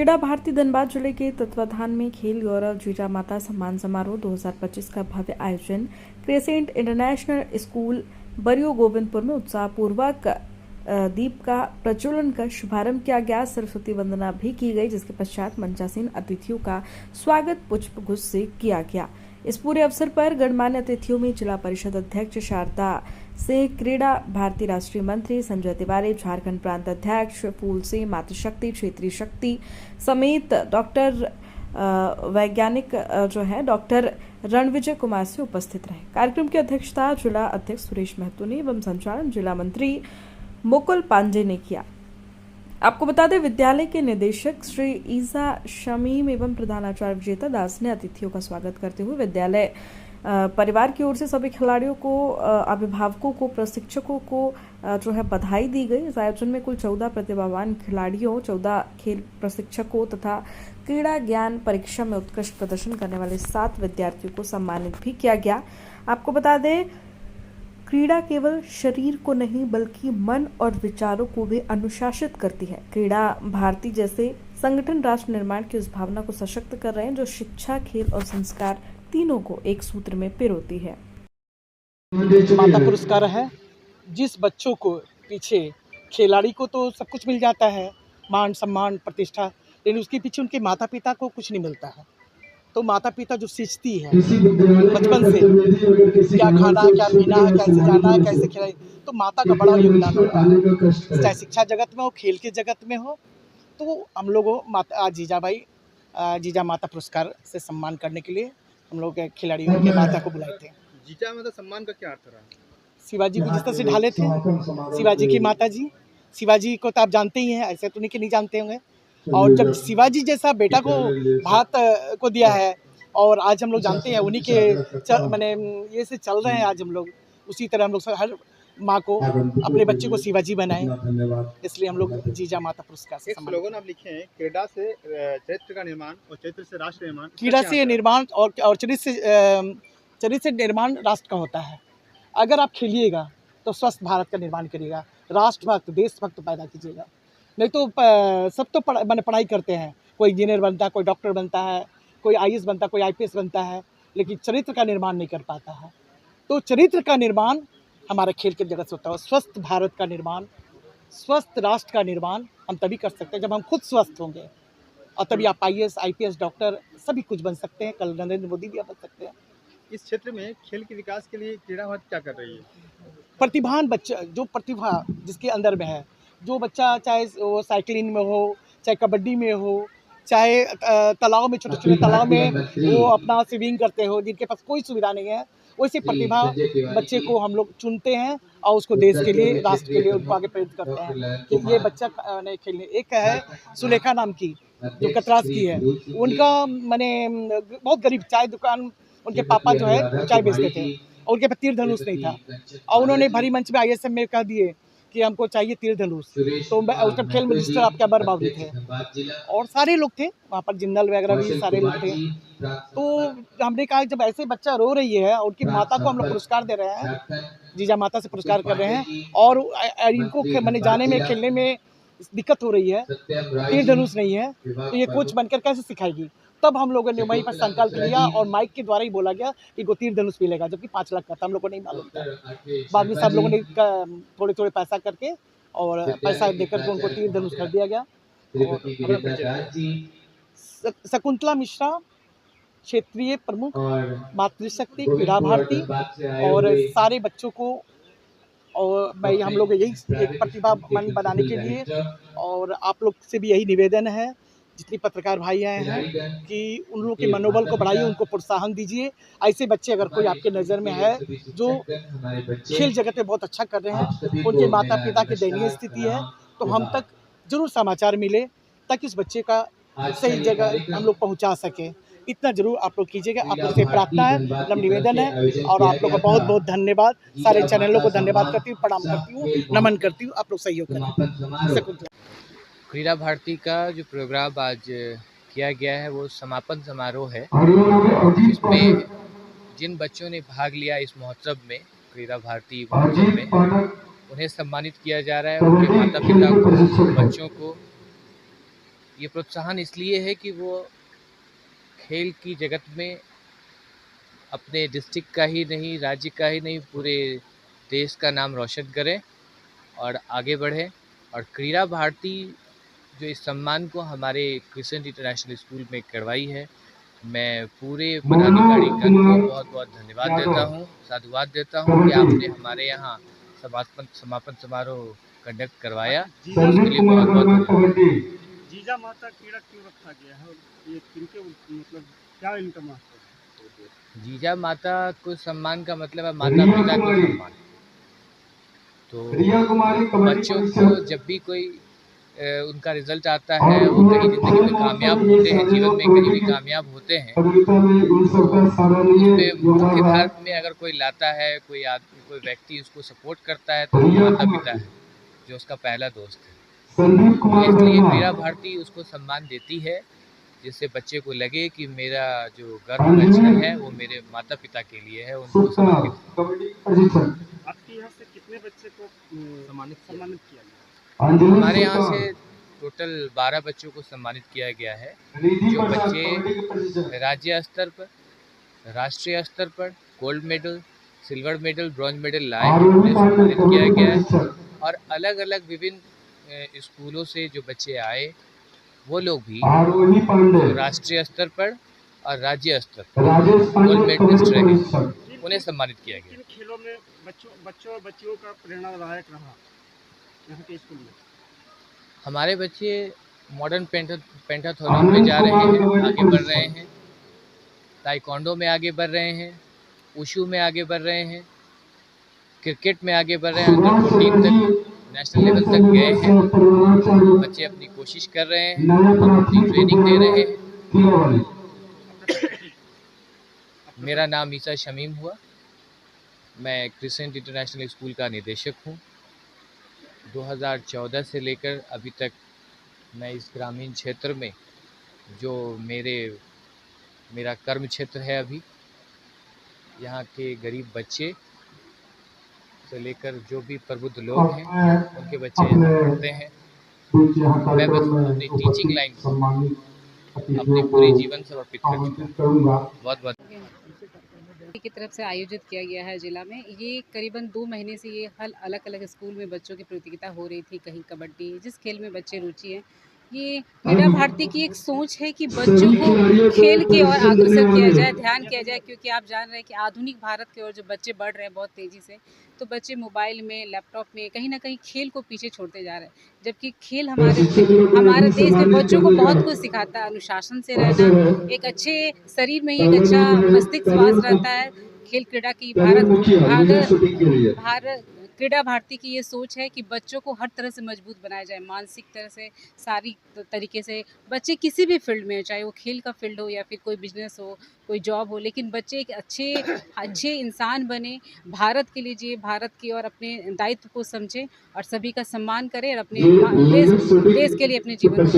क्रीड़ा भारती धनबाद जिले के तत्वाधान में खेल गौरव जीजा माता सम्मान समारोह 2025 का भव्य आयोजन crescent international school Bariyo Govindpur में उत्साहपूर्वक दीप का प्रज्वलन कर शुभारंभ किया गया। सरस्वती वंदना भी की गई, जिसके पश्चात मंचासीन अतिथियों का स्वागत पुष्प गुच्छ से किया गया। इस पूरे अवसर पर गणमान्य अतिथियों में जिला परिषद अध्यक्ष शारदा सिंह, क्रीड़ा भारती राष्ट्रीय मंत्री संजय तिवारी, झारखंड प्रांत अध्यक्ष फूल सिंह, मातृशक्ति क्षेत्रीय शक्ति समेत वैज्ञानिक डॉक्टर रणविजय कुमार से उपस्थित रहे। कार्यक्रम की अध्यक्षता जिला अध्यक्ष सुरेश महतो ने एवं संचालन जिला मंत्री मुकुल पांडे ने किया। आपको बता दें, विद्यालय के निदेशक श्री ईसा शमीम एवं प्रधानाचार्य विजेता दास ने अतिथियों का स्वागत करते हुए विद्यालय परिवार की ओर से सभी खिलाड़ियों को, अभिभावकों को, प्रशिक्षकों को बधाई दी गई। इस आयोजन में कुल 14 प्रतिभावान खिलाड़ियों, 14 खेल प्रशिक्षकों तथा क्रीड़ा ज्ञान परीक्षा में उत्कृष्ट प्रदर्शन करने वाले 7 विद्यार्थियों को सम्मानित भी किया गया। आपको बता दें, क्रीड़ा केवल शरीर को नहीं बल्कि मन और विचारों को भी अनुशासित करती है। क्रीड़ा भारती जैसे संगठन राष्ट्र निर्माण की उस भावना को सशक्त कर रहे हैं जो शिक्षा, खेल और संस्कार तीनों को एक सूत्र में पिरोती है। माता पुरस्कार है। जिस बच्चों को पीछे, खिलाड़ी को तो सब कुछ मिल जाता है, मान सम्मान प्रतिष्ठा, लेकिन उसके पीछे उनके माता पिता को कुछ नहीं मिलता है। तो माता पिता जो सीखती है बचपन से, क्या खाना, क्या पीना है, कैसे जाना है, कैसे खिलाए, तो माता का बड़ा योगदान होता है। चाहे शिक्षा जगत में हो, खेल के जगत में हो। तो हम लोगों माता जीजा माता पुरस्कार से सम्मान करने के लिए हम लोग खिलाड़ियों के माता को बुलाए थे। जीजा माता सम्मान का क्या अर्थ रहा? शिवाजी को जिस तरह से ढाले थे, शिवाजी की माता जी, शिवाजी को तो आप जानते ही हैं, ऐसे तो नहीं कि नहीं जानते होंगे। और जब शिवाजी जैसा बेटा को भारत को दिया है और आज हम लोग जानते हैं उन्हीं के मैंने ये से चल रहे हैं आज हम लोग, उसी तरह हम लोग हर माँ को, अपने बच्चे को शिवाजी बनाएं, इसलिए हम लोग जीजा माता पुरस्कार से सम्मान। स्लोगन आप लिखे हैं, क्रीड़ा से चरित्र का निर्माण और चरित्र से राष्ट्र निर्माण। क्रीड़ा से निर्माण और चरित्र से निर्माण राष्ट्र का होता है। अगर आप खेलिएगा तो स्वस्थ भारत का निर्माण करिएगा, राष्ट्रभक्त, देशभक्त पैदा कीजिएगा। नहीं तो सब तो पढ़ाई करते हैं, कोई इंजीनियर बनता है, कोई डॉक्टर बनता है, कोई आईएएस बनता है, कोई आईपीएस बनता है, लेकिन चरित्र का निर्माण नहीं कर पाता है। तो चरित्र का निर्माण हमारे खेल के जगत से होता है। स्वस्थ भारत का निर्माण, स्वस्थ राष्ट्र का निर्माण हम तभी कर सकते हैं जब हम खुद स्वस्थ होंगे, और तभी आप आईएएस, आईपीएस, डॉक्टर सभी कुछ बन सकते हैं। कल नरेंद्र मोदी भी बन सकते हैं। इस क्षेत्र में खेल के विकास के लिए क्रीड़ा भारती क्या कर रही है? प्रतिभान बच्चा, जो प्रतिभा जिसके अंदर में है, जो बच्चा चाहे वो साइकिलिंग में हो, चाहे कबड्डी में हो, चाहे तालाब में, छोटे छोटे तालाब में वो अपना स्विमिंग करते हो, जिनके पास कोई सुविधा नहीं है, वैसे प्रतिभा बच्चे को हम लोग चुनते हैं और उसको देश के लिए, राष्ट्र के लिए उनको आगे प्रेरित करते हैं कि ये बच्चा नहीं खेलने। एक है सुलेखा नाम की, जो कतरास की है, उनका मैंने बहुत गरीब, चाय दुकान, उनके पापा जो है चाय बेचते थे और उनके पास तीर धनुष नहीं था, और उन्होंने भरी मंच में आईएसएम में कह दिए कि हमको चाहिए तीर धनुष। तो उस टाइम खेल मिनिस्टर आपके अमर बाबू थे और सारे लोग थे वहाँ पर, जिंदल वगैरह भी सारे लोग थे। तो हमने कहा जब ऐसे बच्चा रो रही है और उनकी माता को हम लोग पुरस्कार दे रहे हैं, जीजा माता से पुरस्कार कर रहे हैं, और इनको मैंने जाने में, खेलने में दिक्कत हो रही है, तीर धनुष नहीं है, तो ये कोच बनकर कैसे सिखाएगी? तब हम लोगों ने वहीं पर संकल्प लिया और माइक के द्वारा ही बोला गया कि वो तीर धनुष मिलेगा, जबकि 5 लाख का था, हम लोगों को नहीं मालूम था। बाद में सब लोगों ने थोड़े थोड़े पैसा करके और पैसा देकर के उनको तीर धनुष कर दिया गया। शकुंतला मिश्रा, क्षेत्रीय प्रमुख, मातृशक्ति, क्रीड़ा भारती, और सारे बच्चों को, और मैं हम लोग यही एक प्रतिभावान बनाने के लिए, और आप लोग से भी यही निवेदन है, जितनी पत्रकार भाई आए हैं, कि उन लोगों के मनोबल को बढ़ाइए, उनको प्रोत्साहन दीजिए। ऐसे बच्चे अगर कोई आपके नज़र में है जो खेल जगत में बहुत अच्छा कर रहे हैं, उनके माता पिता की दयनीय स्थिति है, तो हम तक जरूर समाचार मिले ताकि उस बच्चे का सही जगह हम लोग पहुंचा सके। इतना जरूर आप लोग कीजिएगा, आप लोग से प्रार्थना है, मतलब निवेदन है, और आप लोग का बहुत बहुत धन्यवाद। सारे चैनलों को धन्यवाद करती हूँ, प्रणाम करती हूँ, नमन करती हूँ। आप लोग सहयोग करें। क्रीड़ा भारती का जो प्रोग्राम आज किया गया है वो समापन समारोह है, जिसमें जिन बच्चों ने भाग लिया इस महोत्सव में, क्रीड़ा भारती महोत्सव में, उन्हें सम्मानित किया जा रहा है। उनके माता पिता को, बच्चों को ये प्रोत्साहन इसलिए है कि वो खेल की जगत में अपने डिस्ट्रिक्ट का ही नहीं, राज्य का ही नहीं, पूरे देश का नाम रोशन करें और आगे बढ़े। और क्रीड़ा भारती जो इस सम्मान को हमारे क्रिसेंट इंटरनेशनल स्कूल में करवाई है, मैं पूरे पदाधिकारीगण को बहुत बहुत धन्यवाद देता हूँ, साधुवाद देता हूँ कि आपने हमारे यहाँ समापन समारोह कंडक्ट करवाया, उसके लिए बहुत बहुत धन्यवाद। जीजा माता क्रीड़ा क्यों रखा गया है और ये किनके मतलब क्या इनका महत्व है? जीजा माता को सम्मान का मतलब है माता पिता को सम्मान। तो बच्चों को जब भी कोई उनका रिजल्ट आता है, वो कहीं ज़िंदगी में कामयाब होते हैं, जीवन में कहीं भी कामयाब होते हैं, उसमें मुख्य धारा में अगर कोई लाता है, कोई आदमी, कोई व्यक्ति उसको सपोर्ट करता है, तो वो माता पिता है जो उसका पहला दोस्त है। इसलिए क्रीड़ा भारती उसको सम्मान देती है, जिससे बच्चे को लगे कि मेरा जो गर्व का क्षण है वो मेरे माता पिता के लिए है, उनको समर्पित है। आपके यहाँ से कितने बच्चे को सम्मानित किया गया? हमारे यहाँ से टोटल 12 बच्चों को सम्मानित किया गया है, जो बच्चे राज्य स्तर पर, राष्ट्रीय स्तर पर gold medal, silver medal, bronze medal लाए हैं, उन्हें सम्मानित किया गया है। और अलग अलग विभिन्न स्कूलों से जो बच्चे आए, वो लोग भी जो राष्ट्रीय स्तर पर और राज्य स्तर पर गोल्ड मेडलिस्ट रहे, उन्हें सम्मानित किया गया। किन खेलों में बच्चों और बच्चियों का प्रेरणादायक रहा यहाँ के स्कूल में? हमारे बच्चे मॉडर्न पेंटाथलॉन में जा रहे हैं, आगे बढ़ रहे हैं, ताइक्वांडो में आगे बढ़ रहे हैं, वुशु में आगे बढ़ रहे हैं, क्रिकेट में आगे बढ़ रहे हैं, अंडर 14 तक नेशनल लेवल तक गए हैं। बच्चे अपनी कोशिश कर रहे हैं, अपनी ट्रेनिंग दे रहे हैं। मेरा नाम ईसा शमीम हुआ, मैं क्रिसेंट इंटरनेशनल स्कूल का निदेशक हूँ। 2014 से लेकर अभी तक मैं इस ग्रामीण क्षेत्र में, जो मेरा कर्म क्षेत्र है, अभी यहाँ के गरीब बच्चे से लेकर जो भी प्रबुद्ध लोग हैं, उनके बच्चे यहाँ पढ़ते हैं। मैं बस अपनी टीचिंग लाइन को अपने पूरे जीवन समर्पित कर चुका हूँ। बहुत बहुत की तरफ से आयोजित किया गया है जिला में। ये करीबन 2 महीने से ये हल अलग-अलग स्कूल में बच्चों की प्रतियोगिता हो रही थी, कहीं कबड्डी, जिस खेल में बच्चे रुचि है। ये क्रीड़ा भारती की एक सोच है कि बच्चों को खेल की ओर अग्रसर किया जाए, ध्यान किया जाए, क्योंकि आप जान रहे हैं कि आधुनिक भारत की ओर जो बच्चे बढ़ रहे हैं बहुत तेज़ी से, तो बच्चे मोबाइल में, लैपटॉप में कहीं ना कहीं खेल को पीछे छोड़ते जा रहे हैं। जबकि खेल हमारे देश में बच्चों को बहुत कुछ सिखाता है, अनुशासन से रहना, एक अच्छे शरीर में एक अच्छा मस्तिष्क स्वास्थ्य रहता है। खेल क्रीड़ा की भारत क्रीड़ा भारती की ये सोच है कि बच्चों को हर तरह से मजबूत बनाया जाए, मानसिक तरह से, शारीरिक तरीके से। बच्चे किसी भी फील्ड में हो, चाहे वो खेल का फील्ड हो या फिर कोई बिजनेस हो, कोई जॉब हो, लेकिन बच्चे एक अच्छे इंसान बने, भारत के लिए जिए, भारत की और अपने दायित्व को समझें और सभी का सम्मान करें और अपने देश के लिए अपने जीवन को